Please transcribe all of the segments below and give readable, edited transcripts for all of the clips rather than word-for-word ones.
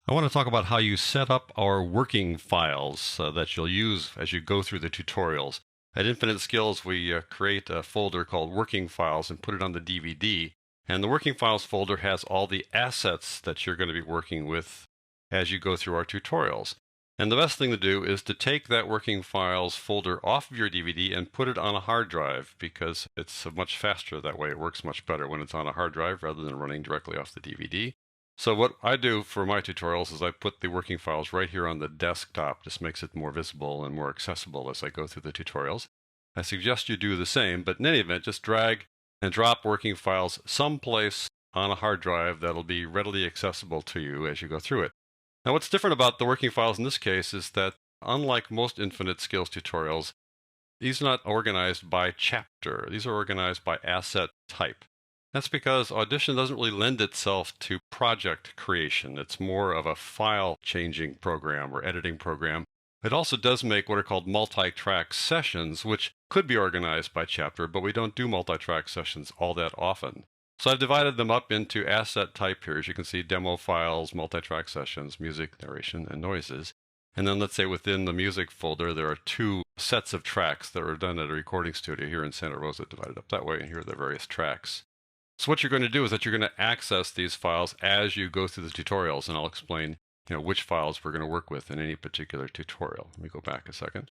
I want to talk about how you set up our working files that you'll use as you go through the tutorials. At Infinite Skills, we create a folder called Working Files and put it on the DVD. And the Working Files folder has all the assets that you're going to be working with as you go through our tutorials. And the best thing to do is to take that Working Files folder off of your DVD and put it on a hard drive, because it's much faster that way. It works much better when it's on a hard drive rather than running directly off the DVD. So what I do for my tutorials is I put the working files right here on the desktop. Just makes it more visible and more accessible as I go through the tutorials. I suggest you do the same, but in any event, just drag and drop working files someplace on a hard drive that'll be readily accessible to you as you go through it. Now, what's different about the working files in this case is that, unlike most Infinite Skills tutorials, these are not organized by chapter. These are organized by asset type. That's because Audition doesn't really lend itself to project creation. It's more of a file changing program or editing program. It also does make what are called multi-track sessions, which could be organized by chapter, but we don't do multi-track sessions all that often. So I've divided them up into asset type here. As you can see, demo files, multi-track sessions, music, narration, and noises. And then let's say within the music folder, there are two sets of tracks that are done at a recording studio here in Santa Rosa, divided up that way, and here are the various tracks. So what you're going to do is that you're going to access these files as you go through the tutorials, and I'll explain, which files we're going to work with in any particular tutorial. Let me go back a second.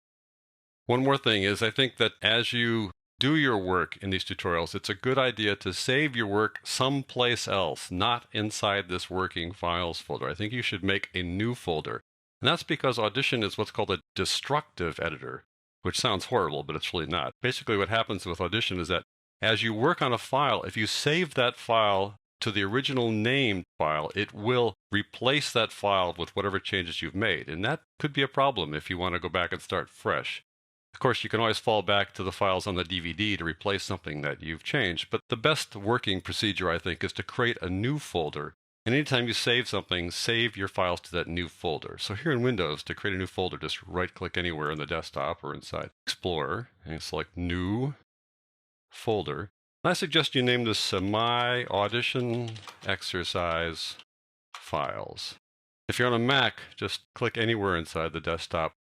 One more thing is, I think that as you do your work in these tutorials, it's a good idea to save your work someplace else, not inside this working files folder. I think you should make a new folder. And that's because Audition is what's called a destructive editor, which sounds horrible, but it's really not. Basically, what happens with Audition is that as you work on a file, if you save that file to the original named file, it will replace that file with whatever changes you've made. And that could be a problem if you want to go back and start fresh. Of course, you can always fall back to the files on the DVD to replace something that you've changed. But the best working procedure, I think, is to create a new folder. And anytime you save something, save your files to that new folder. So here in Windows, to create a new folder, just right-click anywhere in the desktop or inside Explorer and select New Folder. And I suggest you name this My Audition Exercise Files. If you're on a Mac, just click anywhere inside the desktop.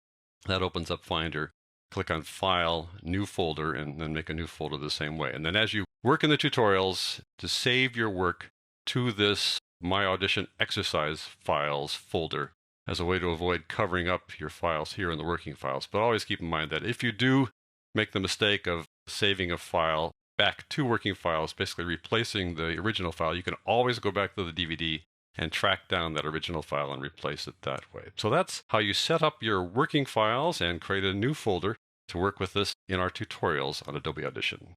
That opens up Finder. Click on File, New Folder, and then make a new folder the same way. And then as you work in the tutorials, to save your work to this My Audition Exercise Files folder as a way to avoid covering up your files here in the working files. But always keep in mind that if you do make the mistake of saving a file back to working files, basically replacing the original file, you can always go back to the DVD and track down that original file and replace it that way. So that's how you set up your working files and create a new folder to work with this in our tutorials on Adobe Audition.